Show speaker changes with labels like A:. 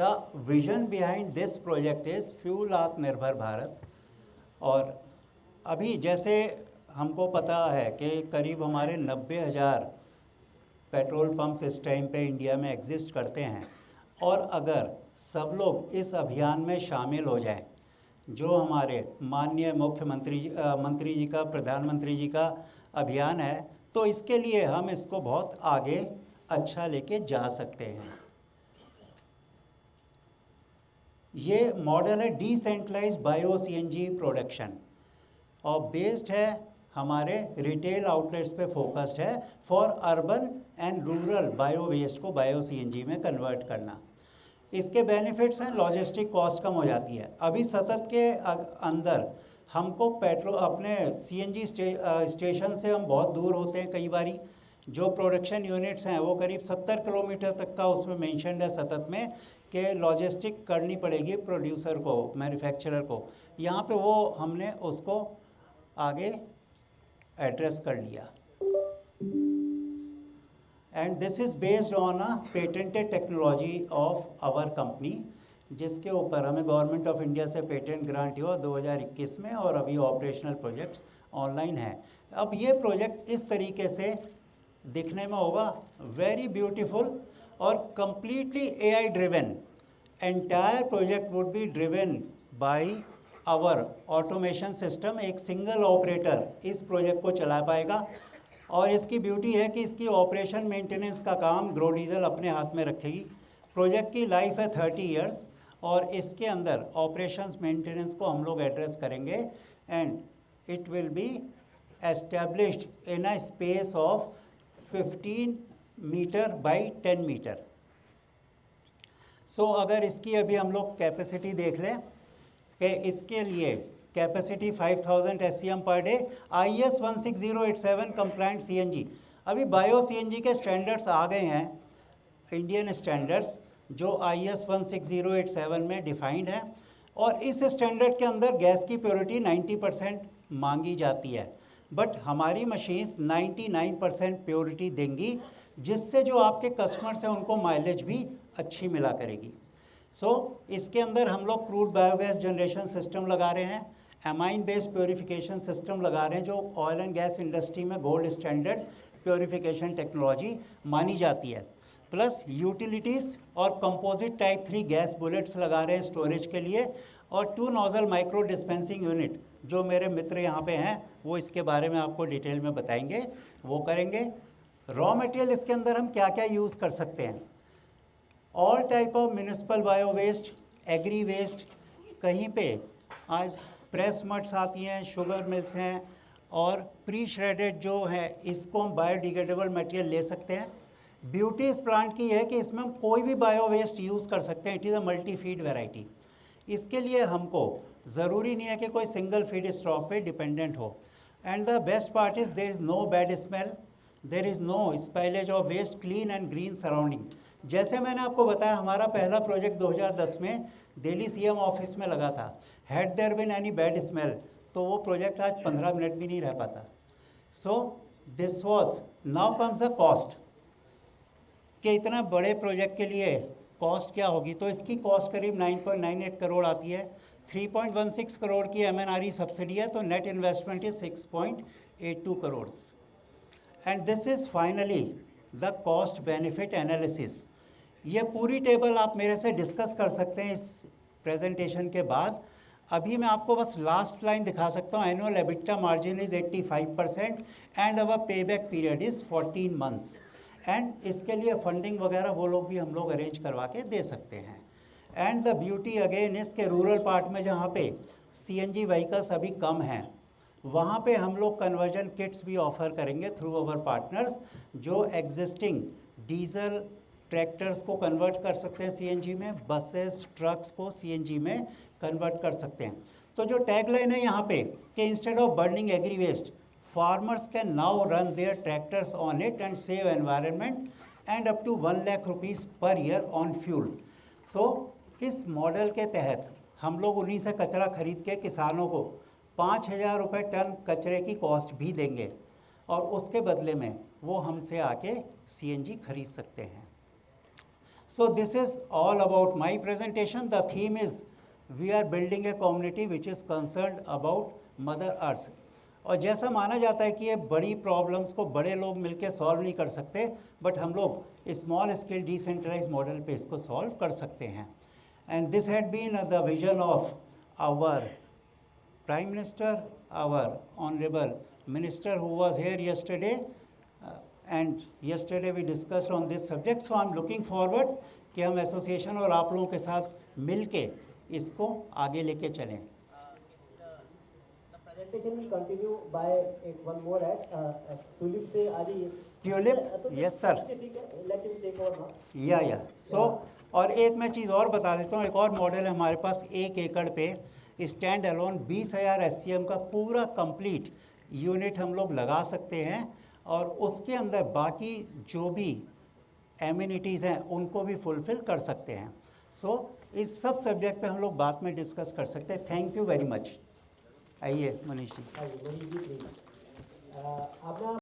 A: The vision behind this project is fuel आत्मनिर्भर भारत। और अभी जैसे हमको पता है कि करीब हमारे 90,000 पेट्रोल पंप्स इस टाइम पे इंडिया में एग्जिस्ट करते हैं, और अगर सब लोग इस अभियान में शामिल हो जाएं, जो हमारे माननीय मंत्री जी का, प्रधानमंत्री जी का अभियान है, तो इसके लिए हम इसको बहुत आगे अच्छा लेके जा सकते हैं। ये मॉडल है डिसेंट्रलाइज बायो सीएनजी प्रोडक्शन, और बेस्ड है हमारे रिटेल आउटलेट्स पे फोकस्ड है for urban and rural bio waste को बायो सीएनजी में कन्वर्ट करना। इसके बेनिफिट्स हैं, लॉजिस्टिक कॉस्ट कम हो जाती है। अभी सतत के अंदर हमको पेट्रोल अपने सीएनजी स्टेशन से हम बहुत दूर होते हैं, कई बारी जो प्रोडक्शन यूनिट्स हैं वो करीब 70 किलोमीटर तक का उसमें मेंशन्ड है सतत में कि लॉजिस्टिक करनी पड़ेगी प्रोड्यूसर को, मैन्युफैक्चरर को। यहाँ पे वो हमने उसको आगे एड्रेस कर लिया। And this is based on a patented technology of our company, जिसके ऊपर हमें गवर्नमेंट ऑफ इंडिया से पेटेंट ग्रांट हुआ 2021 में, और अभी ऑपरेशनल प्रोजेक्ट्स ऑनलाइन हैं। अब ये प्रोजेक्ट इस तरीके से दिखने में होगा, वेरी ब्यूटीफुल और completely AI driven. Entire project would be driven by our automation system. एक सिंगल ऑपरेटर इस प्रोजेक्ट को चला पाएगा, और इसकी ब्यूटी है कि इसकी ऑपरेशन मेंटेनेंस का काम ग्रो डीजल अपने हाथ में रखेगी। प्रोजेक्ट की लाइफ है 30 इयर्स, और इसके अंदर ऑपरेशंस मेंटेनेंस को हम लोग एड्रेस करेंगे, and it will be established in a space of 15 metre by 10 metre. So अगर इसकी अभी हम लोग कैपेसिटी देख लें कि इसके लिए capacity 5000 SCM per day, IS 16087 compliant CNG। अभी बायो CNG के स्टैंडर्ड्स आ गए हैं, इंडियन स्टैंडर्ड्स, जो IS 16087 में डिफाइंड है, और इस स्टैंडर्ड के अंदर गैस की प्योरिटी 90% मांगी जाती है, बट हमारी मशीन्स 99% प्योरिटी देंगी, जिससे जो आपके कस्टमर्स हैं उनको माइलेज भी अच्छी मिला करेगी। इसके अंदर हम लोग क्रूड बायोगैस जनरेशन सिस्टम लगा रहे हैं, एमाइन बेस्ड प्योरीफिकेशन सिस्टम लगा रहे हैं, जो ऑयल एंड गैस इंडस्ट्री में गोल्ड स्टैंडर्ड प्योरीफिकेशन टेक्नोलॉजी मानी जाती है। प्लस यूटिलिटीज़ और कंपोजिट टाइप 3 गैस बुलेट्स लगा रहे हैं स्टोरेज के लिए, और 2 नोजल माइक्रो डिस्पेंसिंग यूनिट, जो मेरे मित्र यहाँ पे हैं वो इसके बारे में आपको डिटेल में बताएंगे, वो करेंगे। रॉ मटेरियल इसके अंदर हम क्या क्या यूज़ कर सकते हैं, all type of municipal bio waste, agri waste, कहीं पे आज प्रेस मट्स आती हैं, शुगर मिल्स हैं, और प्री श्रेडेड जो है इसको हम बायोडिग्रेडेबल मटेरियल ले सकते हैं। ब्यूटी इस प्लांट की है कि इसमें हम कोई भी बायो वेस्ट यूज़ कर सकते हैं, it is a multi feed variety. इसके लिए हमको ज़रूरी नहीं है कि कोई सिंगल फीड स्टॉक पे डिपेंडेंट हो। And the best part is there is no bad smell, there is no spoilage of waste, clean and green surrounding. जैसे मैंने आपको बताया, हमारा पहला प्रोजेक्ट 2010 में दिल्ली CM ऑफिस में लगा था। Had there been any bad smell, तो वो प्रोजेक्ट आज 15 मिनट भी नहीं रह पाता। So this was, now comes the cost, कि इतना बड़े प्रोजेक्ट के लिए कॉस्ट क्या होगी। तो इसकी कॉस्ट करीब 9.98 करोड़ आती है, 3.16 करोड़ की MNRE सब्सिडी है, तो net investment is 6.82 crore. And this is finally the cost benefit analysis. ये पूरी टेबल आप मेरे से डिस्कस कर सकते हैं इस प्रेजेंटेशन के बाद। अभी मैं आपको बस लास्ट लाइन दिखा सकता हूँ, annual EBITDA margin is 85% and our payback period is 14 months. And इसके लिए फंडिंग वगैरह वो लोग भी हम लोग अरेंज करवा के दे सकते हैं। एंड द ब्यूटी अगेन इसके रूरल पार्ट में जहाँ पे CNG व्हीकल्स अभी कम हैं, वहाँ पे हम लोग कन्वर्जन किट्स भी ऑफ़र करेंगे थ्रू अवर पार्टनर्स, जो एग्जिस्टिंग डीजल ट्रैक्टर्स को कन्वर्ट कर सकते हैं CNG में, बसेस ट्रक्स को CNG में कन्वर्ट कर सकते हैं। तो जो टैगलाइन है यहाँ पे कि instead of burning agri waste, farmers can now run their tractors on it and save environment and up to 1 lakh rupees per year on fuel. So इस मॉडल के तहत हम लोग उन्हीं से कचरा खरीद के किसानों को 5,000 रुपये टन कचरे की कॉस्ट भी देंगे, और उसके बदले में वो हमसे आके CNG खरीद सकते हैं। So this is all about my presentation. The theme is we are building a community which is concerned about Mother Earth. और जैसा माना जाता है कि ये बड़ी प्रॉब्लम्स को बड़े लोग मिलकर सॉल्व नहीं कर सकते, बट हम लोग स्मॉल स्केल डिसेंट्रलाइज मॉडल पे इसको सॉल्व कर सकते हैं. And this had been the vision of our prime minister, our honourable minister who was here yesterday, and yesterday we discussed on this subject. So I am looking forward कि हम association और आप लोगों के साथ मिल के इसको आगे लेके चलें.
B: The presentation will continue by one more ad. Tulip से आ रही है.
A: Tulip, yes sir.
B: ठीक है, let him take over now.
A: या सो और एक मैं चीज़ और बता देता हूँ. एक और मॉडल है हमारे पास 1 एकड़ पे स्टैंड अलोन 20,000 SCM का पूरा कंप्लीट यूनिट हम लोग लगा सकते हैं, और उसके अंदर बाकी जो भी एमिनिटीज़ हैं उनको भी फुलफ़िल कर सकते हैं. सो इस सब सब्जेक्ट पे हम लोग बाद में डिस्कस कर सकते हैं. Thank you very much. आइए मनीष जी.
B: आइए मनीष जी, प्लीज. आपने